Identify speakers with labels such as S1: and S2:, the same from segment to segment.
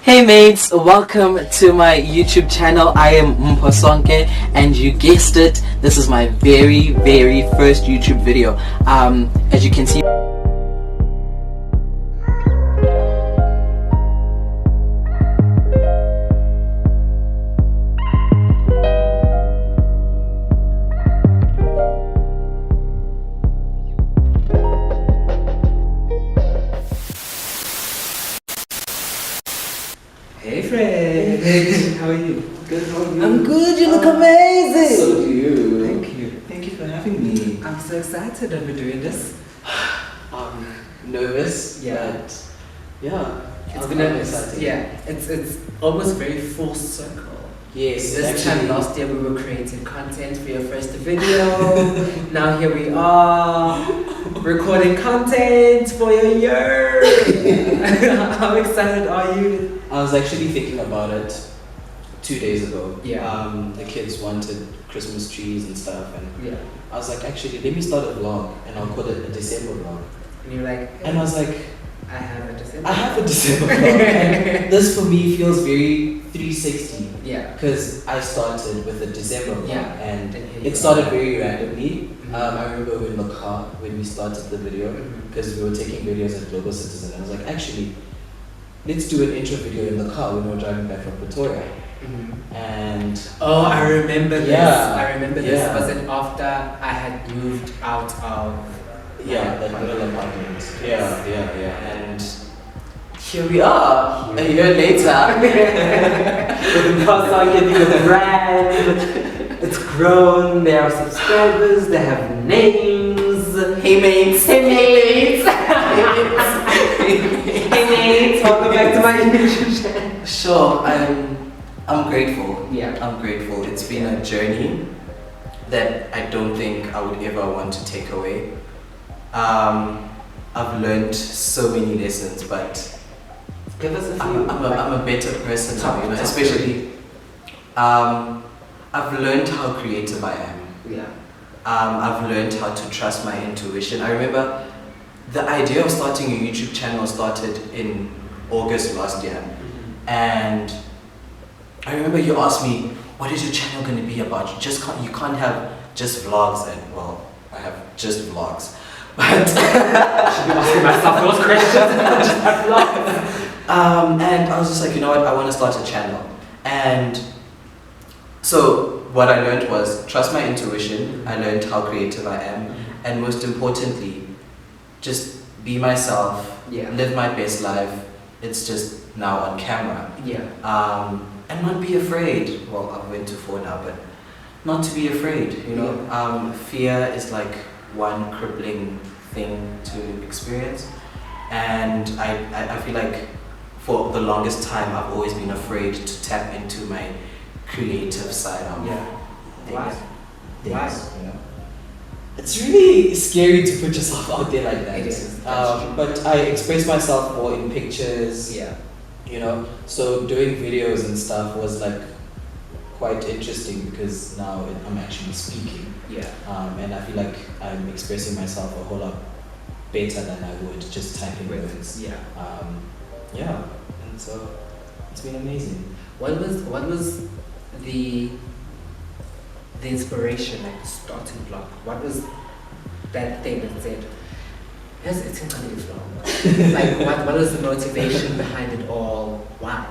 S1: Hey mates, welcome to my YouTube channel. I am Mpho Sonke, and you guessed it, this is my very first YouTube video. As you can see,
S2: Hey friend, how are you?
S1: good, how are you?
S2: I'm good, you look amazing!
S1: So do you.
S2: Thank you for having me. I'm so excited that we're doing this.
S1: I'm nervous,
S2: Yeah.
S1: but yeah,
S2: It's
S1: I'm
S2: been
S1: excited.
S2: it's almost very full circle.
S1: Yes,
S2: This
S1: actually,
S2: time last year we were creating content for your first video. Now here we are, recording content for your year. How excited are you?
S1: I was actually thinking about it 2 days ago.
S2: Yeah.
S1: The kids wanted Christmas trees and stuff, and
S2: Yeah.
S1: I was like, actually, let me start a vlog, and I'll call it a December vlog.
S2: And you're like,
S1: And I was like,
S2: I have a December.
S1: I have a December vlog, and this for me feels very 360.
S2: Yeah.
S1: Because I started with a December vlog,
S2: Yeah.
S1: and
S2: And here you
S1: it started
S2: are.
S1: very randomly.
S2: Mhm.
S1: I remember in the car when we started the video,
S2: Mhm.
S1: because we were taking videos at Global Citizen, and I was like, actually, let's do an intro video in the car when we were driving back from Pretoria.
S2: Mhm.
S1: And
S2: Oh, I remember this.
S1: Yeah,
S2: I remember this.
S1: yeah.
S2: Was it after I had moved out of
S1: yeah, that little apartment. Yeah. And here we are, a year later, with Mpho Sonke getting a brand.
S2: It's grown, they have subscribers, they have names.
S1: Hey mates.
S2: Hey mates! Hey mates! Welcome back to my YouTube channel.
S1: Sure, I'm grateful.
S2: Yeah.
S1: I'm grateful. It's been a journey that I don't think I would ever want to take away. I've learned so many lessons, but
S2: Give us a few.
S1: I'm a better person now, you know,
S2: Top
S1: especially I've learned how creative I am.
S2: Yeah.
S1: I've learned how to trust my intuition. I remember the idea of starting a YouTube channel started in August last year. And I remember you asked me, what is your channel going to be about? You can't have just vlogs, and well, I have just vlogs. But
S2: I should be asking myself those questions. Just have vlogs.
S1: and I was just like, you know what, I want to start a channel. And so what I learned was trust my intuition. I learned how creative I am, and most importantly, just be myself,
S2: Yeah.
S1: live my best life. It's just now on camera.
S2: Yeah.
S1: And not be afraid. Well, I've went to 4 now, but not to be afraid, you know. Fear is like one crippling thing to experience, and I feel like for the longest time I've always been afraid to tap into my creative side of
S2: Yeah. Why?
S1: things, you know. It's really scary to put yourself out there like that.
S2: It is. That's true.
S1: But I express myself more in pictures,
S2: Yeah.
S1: you know, so doing videos and stuff was like quite interesting, because now I'm actually speaking,
S2: Yeah.
S1: and I feel like I'm expressing myself a whole lot better than I would just typing words.
S2: Yeah.
S1: Yeah, and so it's been amazing.
S2: What was the inspiration, like the starting block? What was that thing that said, yes, it's in vlog? Like what was the motivation behind it all? Why?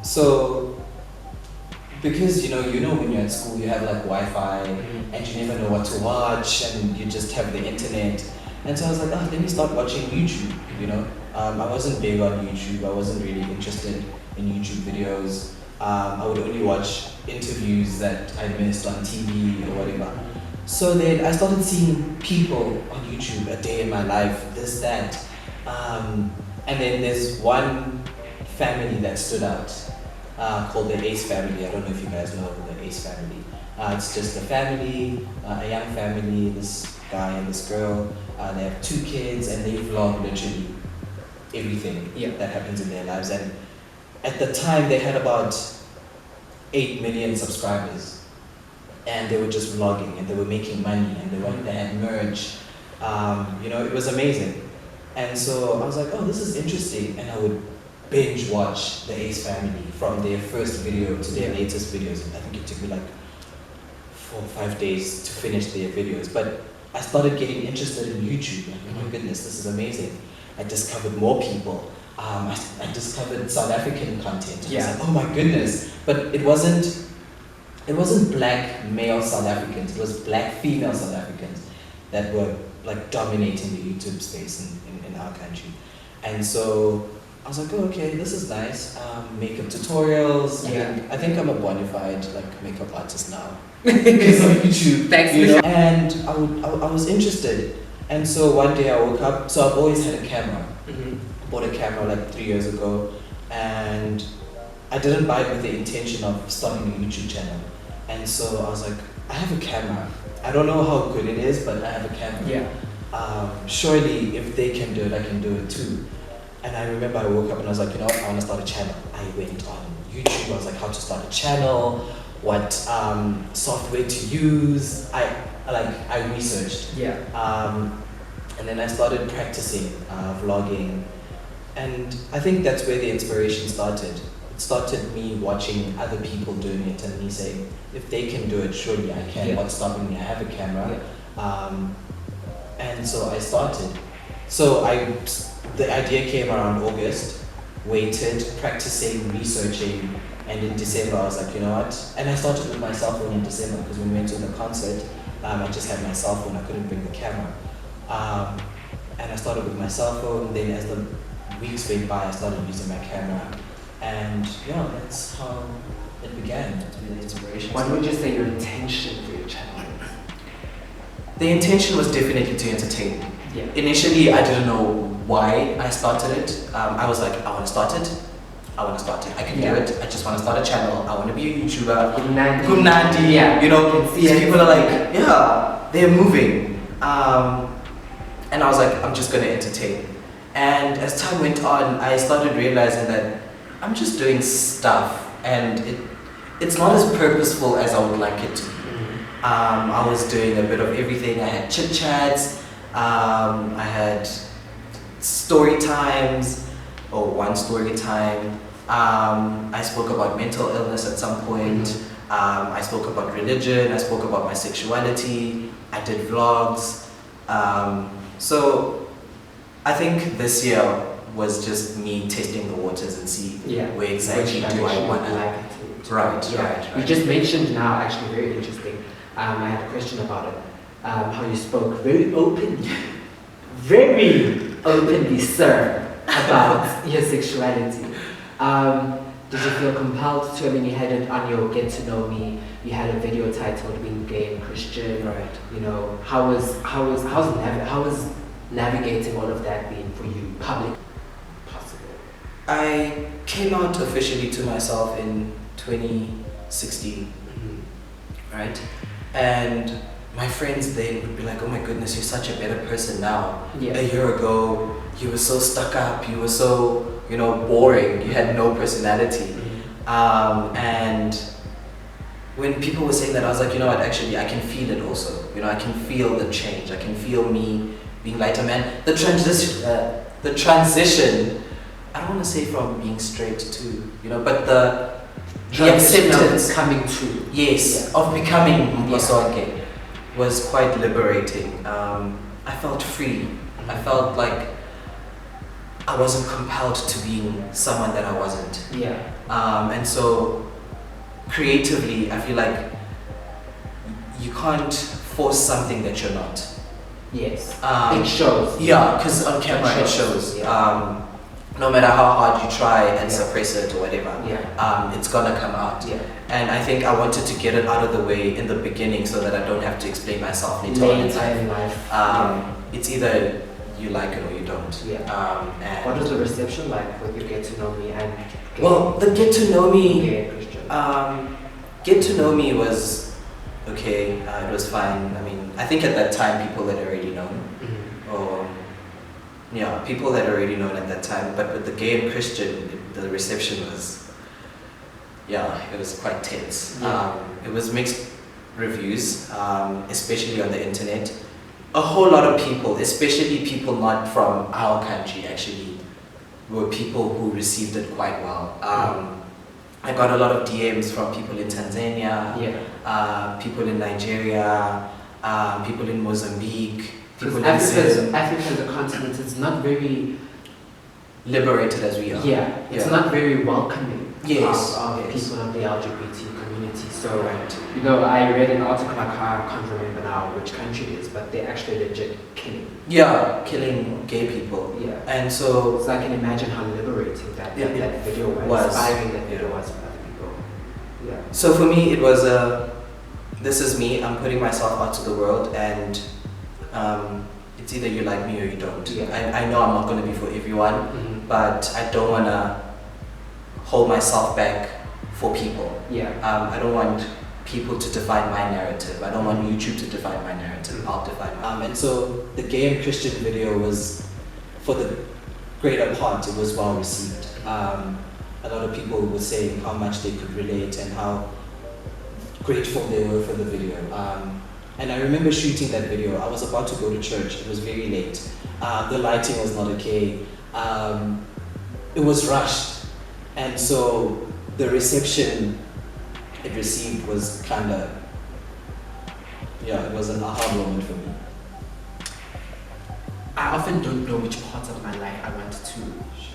S1: So because you know when you're at school you have like Wi-Fi, and you never know what to watch, and you just have the internet, and so I was like, let me start watching YouTube, you know. I wasn't big on YouTube. I wasn't really interested in YouTube videos. I would only watch interviews that I missed on TV or whatever. So then I started seeing people on YouTube, a day in my life, this, that. And then there's one family that stood out, called the Ace family. I don't know if you guys know the Ace family. It's just a family, a young family, this guy and this girl. They have 2 kids, and they vlog literally everything that happens in their lives. And at the time they had about 8 million subscribers, and they were just vlogging, and they were making money, and they had merch. You know, it was amazing. And so I was like, oh, this is interesting, and I would binge watch the Ace Family from their first video to their latest videos. I think it took me like 4 or 5 days to finish their videos. But I started getting interested in YouTube. Like, oh my goodness, this is amazing. I discovered more people. I discovered South African content. I was like, oh my goodness. But it wasn't black male South Africans. It was black female South Africans that were like dominating the YouTube space in our country. And so I was like, oh, okay, this is nice. Makeup tutorials. I think I'm a bona fide like makeup artist now because of YouTube.
S2: Thanks,
S1: you know? And I was interested. And so one day I woke up. So I've always had a camera. Bought a camera like 3 years ago, and I didn't buy it with the intention of starting a YouTube channel. And so I was like, I have a camera. I don't know how good it is, but I have a camera. Surely if they can do it, I can do it too. And I remember I woke up and I was like, you know what, I want to start a channel. I went on YouTube. I was like, how to start a channel, what software to use. I researched. And then I started practicing vlogging. And I think that's where the inspiration started. It started me watching other people doing it and me saying, if they can do it, surely I can. What's stopping me? I have a camera. And so I started. So the idea came around August, waited, practicing, researching, and in December I was like, you know what? And I started with my cell phone in December because when we went to the concert, I just had my cell phone, I couldn't bring the camera. And I started with my cell phone, then as the weeks went by, I started using my camera. And yeah, that's how it began. That's where the inspiration
S2: What
S1: started.
S2: would you say your intention for your channel is?
S1: The intention was definitely to entertain. Initially, I didn't know why I started it. I was like, I want to start it. I can do it. I just want to start a channel. I want to be a YouTuber. Kumnandi. You know, these people are like, yeah, they're moving. And I was like, I'm just going to entertain. And as time went on, I started realizing that I'm just doing stuff, and it's not as purposeful as I would like it to be. I was doing a bit of everything. I had chit chats. I had story times, or one story time. I spoke about mental illness at some point. I spoke about religion. I spoke about my sexuality. I did vlogs. So I think this year was just me testing the waters and see where exactly do I want to like it. Right.
S2: You just mentioned now, actually very interesting. I had a question about it. How you spoke very openly, sir, about your sexuality. Did you feel compelled to? I mean, you had it on your Get to Know Me. You had a video titled "Being Gay and Christian."
S1: Right.
S2: You know, how was navigating all of that being for you public possible?
S1: I came out officially to myself in 2016, right? And my friends then would be like, oh my goodness, you're such a better person now. A year ago, you were so stuck up, you were so, boring, you had no personality. And when people were saying that, I was like, you know what, actually, I can feel it also. I can feel the change. I can feel me being lighter, man. The transition, I don't want to say from being straight to, but the acceptance
S2: coming true.
S1: Yes, of becoming Mpho Sonke was quite liberating. I felt free. I felt like I wasn't compelled to being someone that I wasn't. And so creatively, I feel like you can't force something that you're not.
S2: It shows.
S1: Yeah, because on camera it shows. No matter how hard you try and suppress it or whatever, it's gonna come out. And I think I wanted to get it out of the way in the beginning so that I don't have to explain myself later on in life. It's either you like it or you don't. And
S2: what was the reception like with your Get to Know Me and
S1: the Get to Know Me,
S2: Gay and Christian?
S1: Get to Know Me was okay. It was fine. I mean, I think at that time people had already known, or people had already known at that time. But with the Gay and Christian, the reception was, it was quite tense. It was mixed reviews, especially on the internet. A whole lot of people, especially people not from our country, actually were people who received it quite well. I got a lot of DMs from people in Tanzania, people in Nigeria, people in Mozambique, people in
S2: Africa as a continent is not very
S1: liberated as we are.
S2: Yeah, it's not very welcoming of
S1: yes.
S2: people of the LGBT community. So, you know, I read an article, like, I can't remember now which country it is, but they're actually legit killing.
S1: Yeah, killing gay people.
S2: Yeah.
S1: And so So for me, it was this is me. I'm putting myself out to the world, and it's either you like me or you don't.
S2: Yeah.
S1: I know I'm not going to be for everyone, but I don't want to hold myself back for people.
S2: Yeah.
S1: I don't want people to define my narrative. I don't want YouTube to define my narrative. I'll define my and so the gay and Christian video was, for the greater part, it was well received. A lot of people were saying how much they could relate and how grateful they were for the video. And I remember shooting that video. I was about to go to church. It was very late. The lighting was not okay. It was rushed. And so the reception it received was kind of, it was an aha moment for me.
S2: I often don't know which parts of my life I want to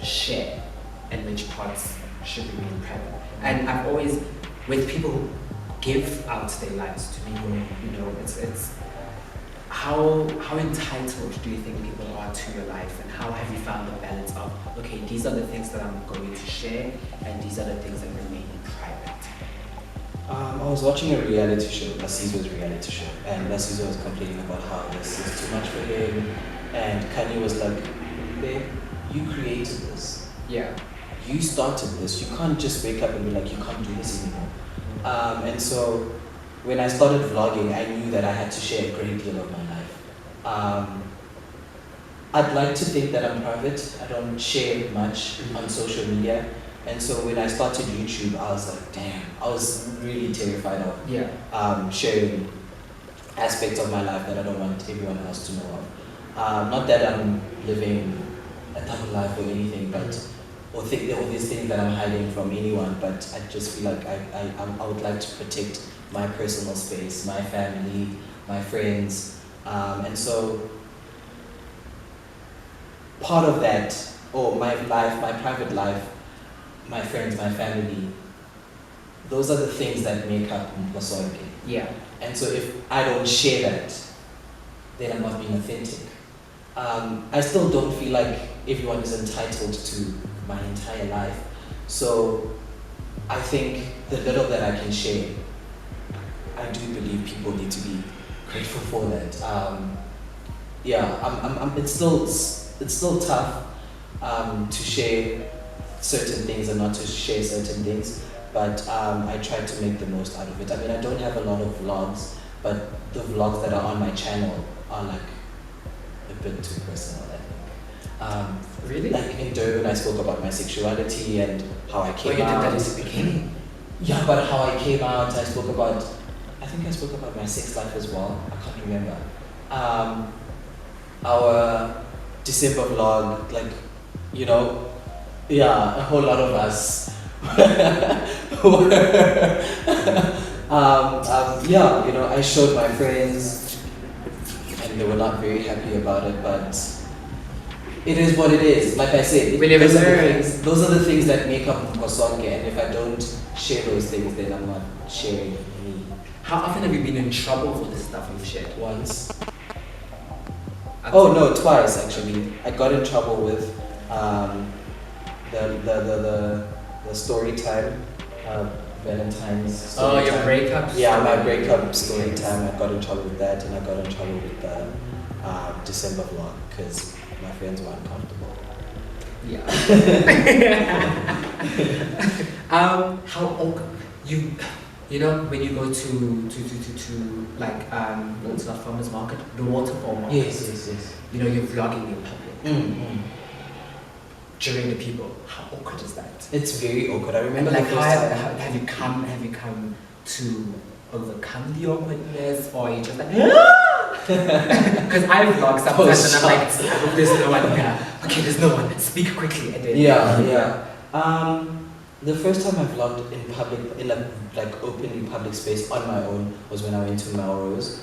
S2: share and which parts should remain private. And I've always, with people who give out their lives to me, you know, it's how entitled do you think people are to your life, and how have you found the balance of, okay, these are the things that I'm going to share, and these are the things that remain private?
S1: I was watching a reality show, Lasizo's reality show, and Lasizo was complaining about how this is too much for him, and Kanye was like, babe, you created this.
S2: Yeah.
S1: You started this. You can't just wake up and be like, you can't do this anymore. And so when I started vlogging, I knew that I had to share a great deal of my life. I'd like to think that I'm private. I don't share much on social media. And so when I started YouTube, I was like, damn, I was really terrified of sharing aspects of my life that I don't want everyone else to know of. Not that I'm living a double life or anything, but or these things that I'm hiding from anyone, but I just feel like I would like to protect my personal space, my family, my friends, and so part of that, or my life, my private life, my friends, my family, those are the things that make up Mpho Sonke.
S2: Yeah.
S1: And so if I don't share that, then I'm not being authentic. I still don't feel like everyone is entitled to my entire life. So I think the little that I can share, I do believe people need to be grateful for that. It's still tough to share certain things and not to share certain things, but I try to make the most out of it. I mean, I don't have a lot of vlogs, but the vlogs that are on my channel are like a bit too personal, I think.
S2: Really?
S1: Like in Durban, I spoke about my sexuality and how I came out.
S2: You did that in the beginning?
S1: Yeah, but how I came out, I spoke about my sex life as well. I can't remember. Our December vlog, like, you know, a whole lot of us. I showed my friends, and they were not very happy about it, but it is what it is. Like I said, those are the things that make up Mpho Sonke, and if I don't share those things, then I'm not sharing me.
S2: How often have you been in trouble for the stuff you've shared?
S1: Once. Oh no, twice actually. I got in trouble with the story time, Valentine's story
S2: your
S1: time.
S2: breakup?
S1: Yeah, my breakup story time. I got in trouble with that, and I got in trouble with the December vlog because my friends were uncomfortable.
S2: Yeah. How old you know, when you go to like what's that farmers market, the waterfall market.
S1: Yes.
S2: You know, you're vlogging in public.
S1: Mm-hmm.
S2: During the people, how awkward is that?
S1: It's very awkward. I remember
S2: like
S1: the first time.
S2: have you come to overcome the awkwardness, or are you just like Because I vlog sometimes and I'm like, I hope there's no one here. Okay, there's no one. Speak quickly. And then,
S1: Yeah. The first time I vlogged in public, in a like openly public space on my own, was when I went to Melrose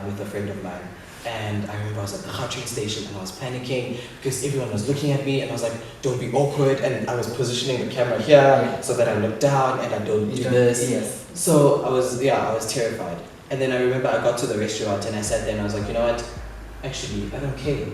S1: with a friend of mine. And I remember I was at the train station and I was panicking because everyone was looking at me and I was like, don't be awkward. And I was positioning the camera here so that I look down and I don't do this.
S2: Yes.
S1: So I was terrified. And then I remember I got to the restaurant and I sat there and I was like, you know what? Actually, I don't care.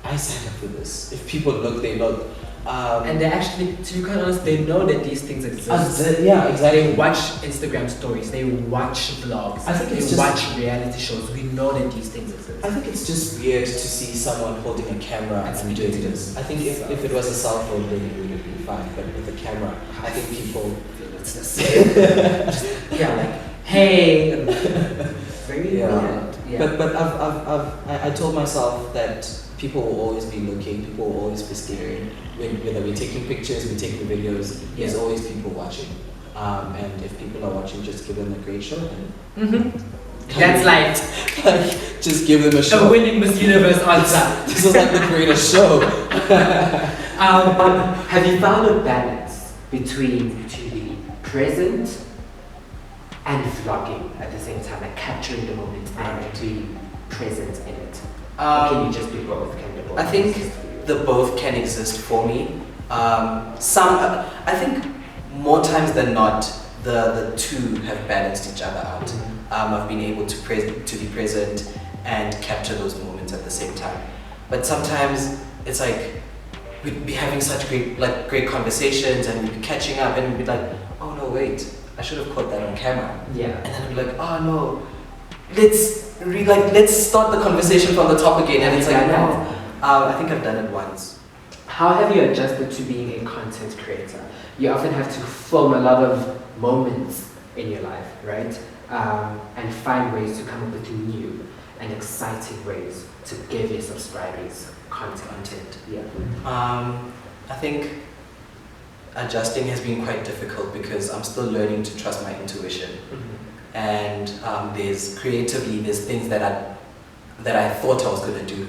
S1: I signed up for this. If people look, they look.
S2: And they actually, to be quite honest, they know that these things exist.
S1: Yeah, exactly.
S2: They watch Instagram stories, they watch vlogs,
S1: I think
S2: they
S1: it's just,
S2: watch reality shows. We know that these things exist.
S1: I think it's just weird to see someone holding a camera and doing this. I think if it was a cell phone, then it would have been fine. But with a camera, I think people.
S2: It's the same. Yeah, like, hey. Very weird. Yeah.
S1: But I told myself that people will always be looking, people will always be staring. Whether we're taking pictures, we're taking videos, there's always people watching. And if people are watching, just give them a great show.
S2: That's like
S1: just give them a show.
S2: A winning Miss Universe answer.
S1: This is like the greatest show.
S2: Have you found a balance between to be present and vlogging at the same time, like capturing the moment and being present in it? Or can you just be both?
S1: I think the both can exist for me. I think more times than not, the two have balanced each other out. I've been able to be present and capture those moments at the same time. But sometimes it's like we'd be having such great conversations and we'd be catching up and we'd be like, oh no, wait, I should have caught that on camera.
S2: Yeah.
S1: And then I'd be like, oh no, let's start the conversation from the top again. And it's like, no. I think I've done it once.
S2: How have you adjusted to being a content creator? You often have to film a lot of moments in your life, right? And find ways to come up with new and exciting ways to give your subscribers content. Yeah.
S1: I think adjusting has been quite difficult because I'm still learning to trust my intuition. And there's things that I thought I was gonna do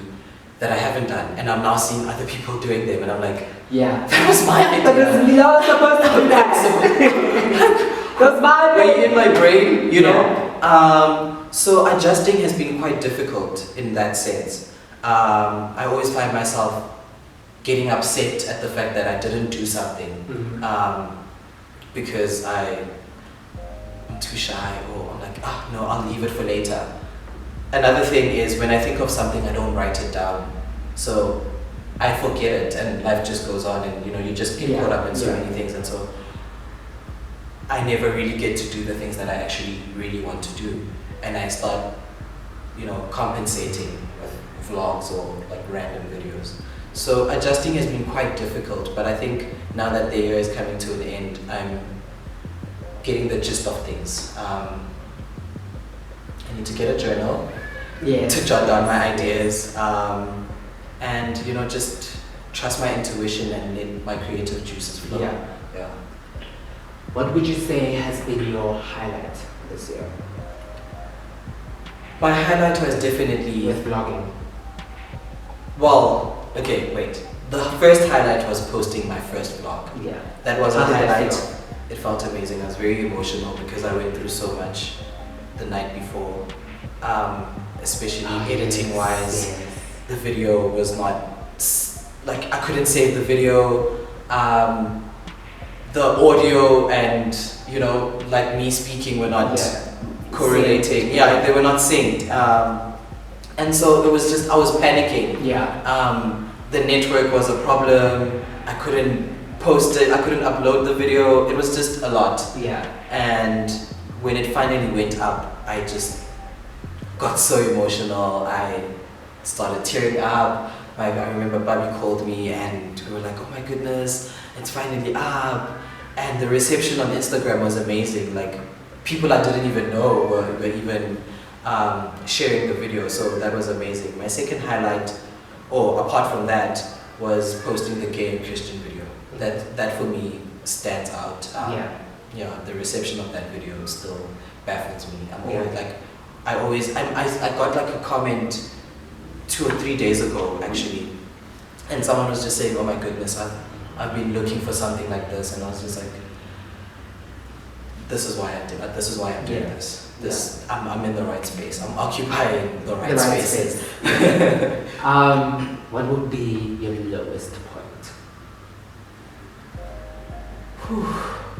S1: that I haven't done, and I'm now seeing other people doing them, and I'm like,
S2: yeah,
S1: that was my idea.
S2: But we are supposed to do that. That's my
S1: brain. In my brain, you know. So adjusting has been quite difficult in that sense. I always find myself getting upset at the fact that I didn't do something because I'm too shy, or I'm like, no, I'll leave it for later. Another thing is when I think of something, I don't write it down. So I forget it and life just goes on, and you just get caught up in so many things, and so I never really get to do the things that I actually really want to do. And I start, compensating with vlogs or like random videos. So adjusting has been quite difficult, but I think now that the year is coming to an end, I'm getting the gist of things. I need to get a journal to jot down my ideas, and just trust my intuition and let my creative juices flow. Yeah.
S2: What would you say has been your highlight this year?
S1: My highlight was definitely
S2: with vlogging.
S1: Well, okay, wait. The first highlight was posting my first vlog.
S2: Yeah.
S1: That was a highlight. It felt amazing. I was very emotional because I went through so much the night before, especially editing wise.
S2: Yes.
S1: The video was not, like, I couldn't save the video. The audio and, like me speaking were not correlating. They were not synced. And so it was just, I was panicking. The network was a problem. I couldn't post it, I couldn't upload the video. It was just a lot. And when it finally went up, I just got so emotional. I started tearing up. I remember Bobby called me and we were like, oh my goodness, it's finally up. And the reception on Instagram was amazing. Like, people I didn't even know were even sharing the video, so that was amazing. My second highlight, apart from that, was posting the gay and Christian video. That for me stands out. The reception of that video still baffles me. I'm always like, I got like a comment 2 or 3 days ago actually, and someone was just saying, "Oh my goodness, I've been looking for something like this," and I was just like, "This is why I do. This is why I'm doing this. I'm in the right space. I'm occupying the right spaces."
S2: What would be your lowest point?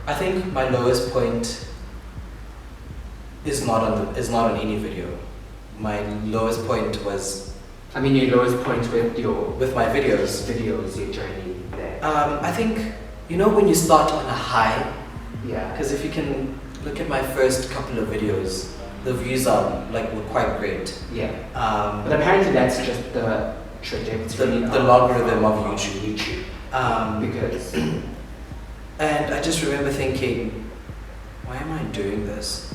S1: I think my lowest point is not on any video. My lowest point was
S2: your lowest point
S1: with my videos.
S2: your journey there.
S1: I think when you start on a high.
S2: Yeah.
S1: Because if you can look at my first couple of videos, the views were quite great.
S2: Yeah. But apparently that's just the trajectory.
S1: The logarithm of YouTube.
S2: Because.
S1: And I just remember thinking, why am I doing this?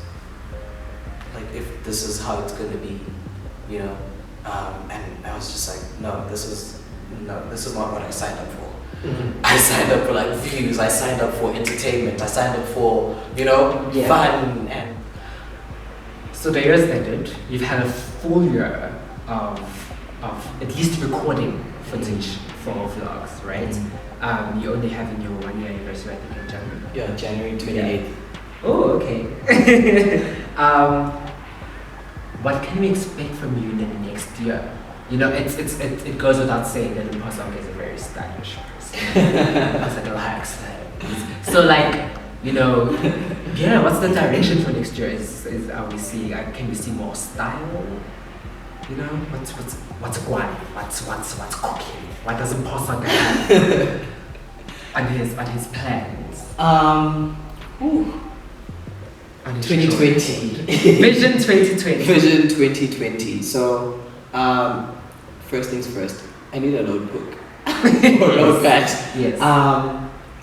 S1: Like, if this is how it's going to be, and I was just like, no, this is not what I signed up for.
S2: Mm-hmm.
S1: I signed up for views, I signed up for entertainment, I signed up for, fun. And
S2: so the years ended, you've had a full year of at least recording footage for vlogs, right? You only have in your 1 year anniversary, I think, in January.
S1: Yeah, January 28th.
S2: Yeah. Oh, okay. What can we expect from you in the next year? It goes without saying that Mpho Sonke is a very stylish person. I was like, relax. So what's the direction for next year? Can we see more style? What's going? What's cooking? What does Mpho Sonke have on his plans? On his
S1: 2020.
S2: Vision 2020.
S1: Vision 2020. So, first things first, I need a notebook or notepad.
S2: Yes.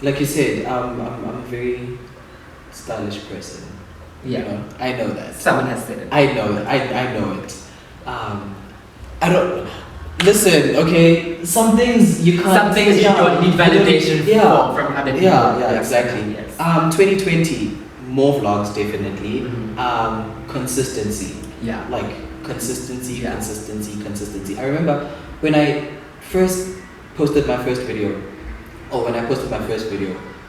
S1: Like you said, I'm a very stylish person.
S2: Yeah.
S1: I know that.
S2: Someone has said it.
S1: I know that. I know it. I don't. Listen, okay. Some things you can't.
S2: Some things you don't need validation from other people.
S1: Yeah, exactly.
S2: Yes.
S1: 2020, more vlogs definitely.
S2: Mm-hmm.
S1: Consistency.
S2: Yeah.
S1: Consistency. I remember when I first posted my first video,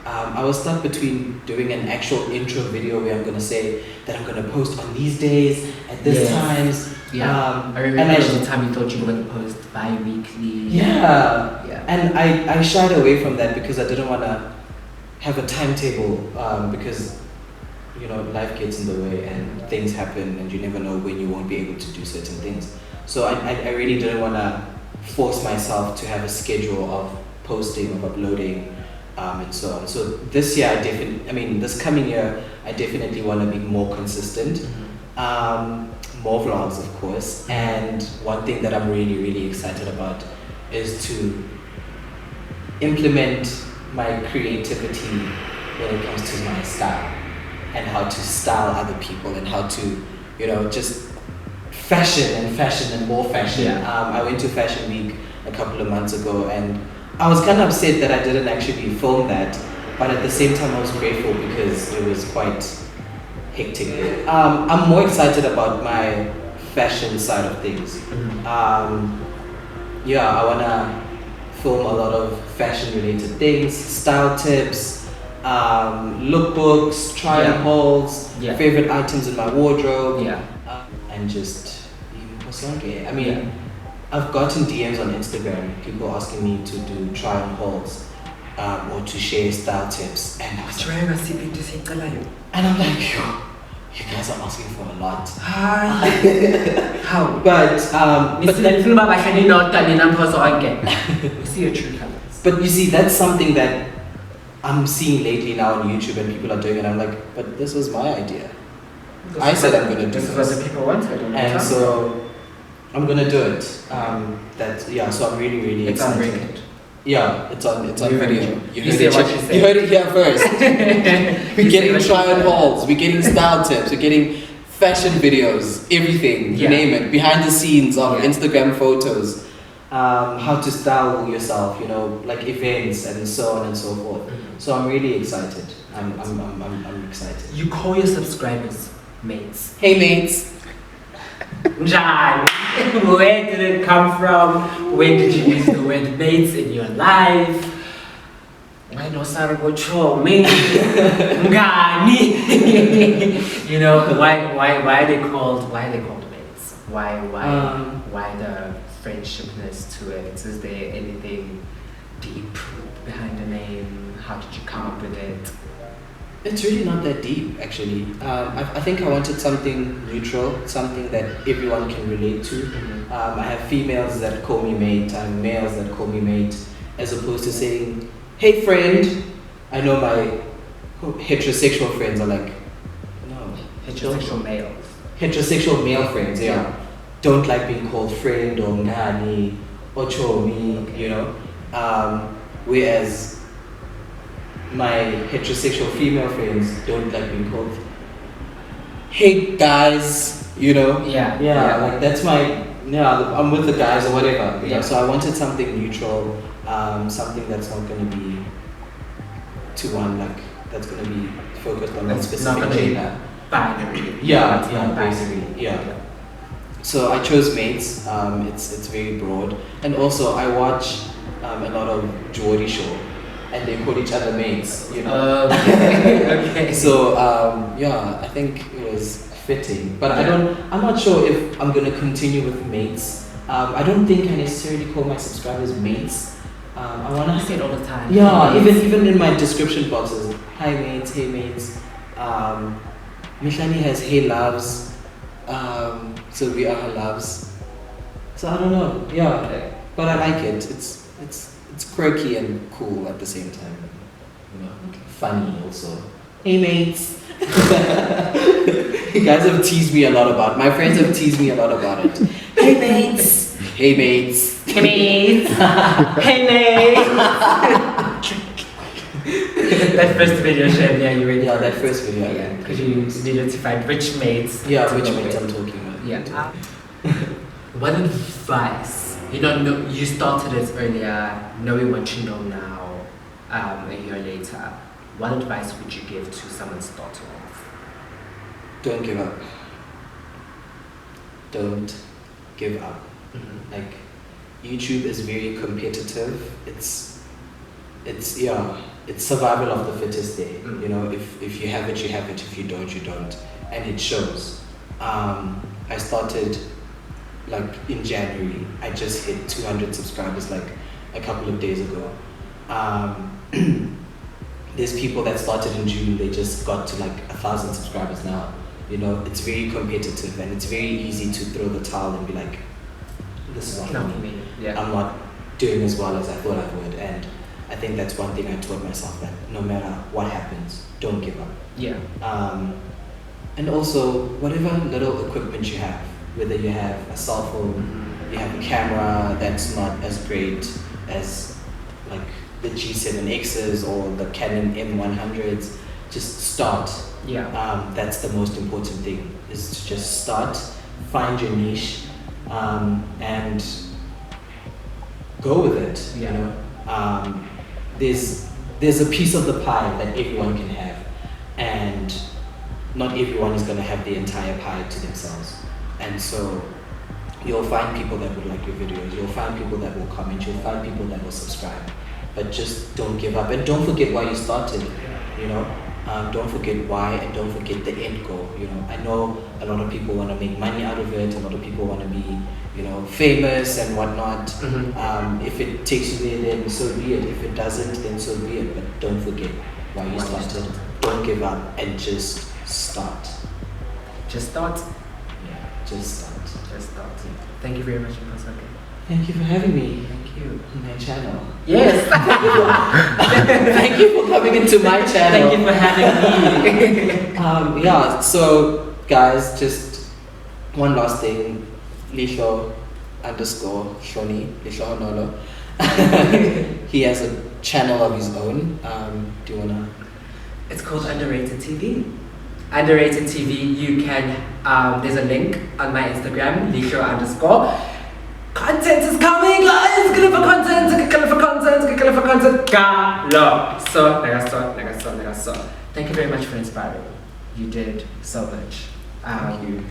S1: I was stuck between doing an actual intro video where I'm going to say that I'm going to post on these days, at this times.
S2: Yeah. I remember the time you thought you were going to post bi-weekly.
S1: Yeah.
S2: Yeah.
S1: And I shied away from that because I didn't want to have a timetable because, life gets in the way and things happen and you never know when you won't be able to do certain things. So I really didn't want to force myself to have a schedule of posting, of uploading, and so on. So this year, this coming year, I definitely want to be more consistent.
S2: Mm-hmm.
S1: More vlogs, of course. And one thing that I'm really, really excited about is to implement my creativity when it comes to my style and how to style other people and how to, just fashion and more fashion.
S2: Yeah.
S1: I went to Fashion Week a couple of months ago and I was kind of upset that I didn't actually film that, but at the same time I was grateful because it was quite hectic. I'm more excited about my fashion side of things.
S2: Mm-hmm.
S1: I want to film a lot of fashion related things, style tips, lookbooks, try-on hauls, favorite items in my wardrobe, and just Mpho Sonke. I've gotten DMs on Instagram, people asking me to do try-on hauls or to share style tips, and I'm like, yo, you guys are asking for a lot.
S2: How?
S1: But
S2: see your true colors.
S1: But you see, that's something that I'm seeing lately now on YouTube and people are doing it. I'm like, but this was my idea. I said I'm going to do this.
S2: This is what the people wanted.
S1: And so I'm going to do it. So I'm really, really excited.
S2: It's on record.
S1: Yeah, it's on video.
S2: You heard
S1: it here first. We're getting try-on hauls, we're getting style tips, we're getting fashion videos, everything, you name it, behind the scenes of Instagram photos, how to style yourself, like events and so on and so forth.
S2: Mm-hmm.
S1: So I'm really excited. I'm excited.
S2: You call your subscribers mates.
S1: Hey mates.
S2: Njani? Where did it come from? When did you use the word mates in your life? Why no Saragocho? Me? Ngani? You know, why are they called mates? Why the friendshipness to it? Is there anything deep behind the name? How did you come up with it?
S1: It's really not that deep, actually. I think I wanted something neutral, something that everyone can relate to.
S2: Mm-hmm.
S1: I have females that call me mate, I have males that call me mate, as opposed to saying, hey friend. I know my heterosexual friends are like, no.
S2: Heterosexual males.
S1: Heterosexual male friends, yeah. Don't like being called friend or ngani or chomi, you know. Whereas my heterosexual female friends don't like being called hey guys, you know.
S2: Yeah.
S1: Like that's my I'm with the guys or whatever, you
S2: Yeah.
S1: know. So I wanted something neutral, something that's not going to be to one, like that's going to be focused on one
S2: That's
S1: specific
S2: not gonna be
S1: gender.
S2: binary.
S1: Yeah,
S2: It's
S1: yeah,
S2: not binary.
S1: basically, yeah. So I chose mates. It's very broad, and also I watch a lot of Geordie show, and they call each other mates, you know.
S2: Okay.
S1: So yeah, I think it was fitting, but I'm not sure if I'm gonna continue with mates. I don't think I necessarily call my subscribers mates. I wanna
S2: I say it all the time.
S1: yeah, even in my description boxes, hi mates, hey mates. Mihlani has hey loves, so we are her loves. So I don't know, yeah,
S2: Okay.
S1: but I like it. It's quirky and cool at the same time. You know, funny also. Hey mates. You guys have teased me a lot about. My friends have teased me a lot about it. Hey mates. Hey mates.
S2: Hey mates. Hey mates. That first video shared, yeah, you ready?
S1: Yeah, that first video.
S2: Yeah, because you needed to find which mates.
S1: Yeah,
S2: to
S1: which
S2: go
S1: mates
S2: with.
S1: I'm talking about.
S2: Yeah. What advice? You don't know. You started it earlier, knowing what you know now. A year later, what advice would you give to someone starting off?
S1: Don't give up. Don't give up.
S2: Mm-hmm.
S1: Like, YouTube is very competitive. It's survival of the fittest there.
S2: Mm.
S1: You know, if you have it, you have it. If you don't, you don't. And it shows. I started like in January. I just hit 200 subscribers like a couple of days ago. There's people that started in June, they just got to like 1,000 subscribers now. You know, it's very competitive and it's very easy to throw the towel and be like, this is not
S2: Not
S1: for
S2: for
S1: me.
S2: me. Yeah.
S1: I'm not doing as well as I thought I would. And I think that's one thing I taught myself, that no matter what happens, don't give up.
S2: Yeah.
S1: And also, whatever little equipment you have, whether you have a cell phone,
S2: Mm-hmm.
S1: you have a camera that's not as great as like the G7Xs or the Canon M100s, just start.
S2: Yeah.
S1: That's the most important thing, is to just start, find your niche, and go with it.
S2: Yeah.
S1: You know, there's a piece of the pie that everyone can have, and not everyone is going to have the entire pie to themselves. And so you'll find people that would like your videos, you'll find people that will comment, you'll find people that will subscribe, but just don't give up, and don't forget why you started. You know, don't forget why, and don't forget the end goal. You know, I know a lot of people want to make money out of it, a lot of people want to be, you know, famous and whatnot.
S2: Mm-hmm.
S1: If it takes you there, then so be it. If it doesn't, then so be it. But don't forget why you started. Don't give up, and just start.
S2: Just start.
S1: Yeah, just start.
S2: Just start. Thank you very much, Mpho Sonke.
S1: Thank you for having me
S2: Thank you.
S1: on my channel.
S2: Yes.
S1: Thank you for coming into my channel.
S2: Thank you for having me.
S1: Yeah, so guys, just one last thing. Lisho _ Shoni, Lisho Honolo. He has a channel of his own. Do you wanna?
S2: It's called Underrated TV. Underrated TV. You can. There's a link on my Instagram, Lisho _ Content is coming, guys! Get for content, get for content, get for content. Galo. So, Thank you very much for inspiring. You did so much.
S1: Thank you.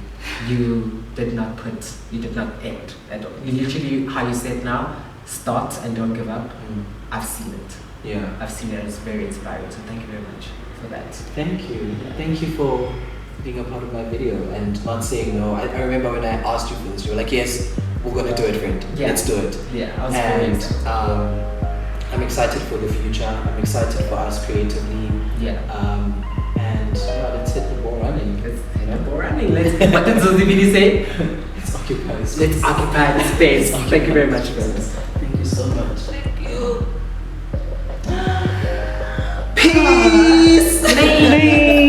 S2: You did not end at all. You literally, how you said now, start and don't give up. I've seen it.
S1: Yeah.
S2: I've seen it. It's very inspiring. So thank you very much for that.
S1: Thank you. Thank you for being a part of my video and not saying no. I remember when I asked you for this, you were like, yes, we're gonna do it, friend.
S2: Yeah.
S1: Let's do it.
S2: Yeah, I was very excited.
S1: I'm excited for the future. I'm excited for us creatively.
S2: Yeah.
S1: And let's hit the ball running.
S2: Let's hit the ball running. What did Zozibini say?
S1: Let's occupy the space.
S2: Let's occupy the space. Thank you very much, friends.
S1: Thank you so much. Thank you.
S2: Peace, ladies.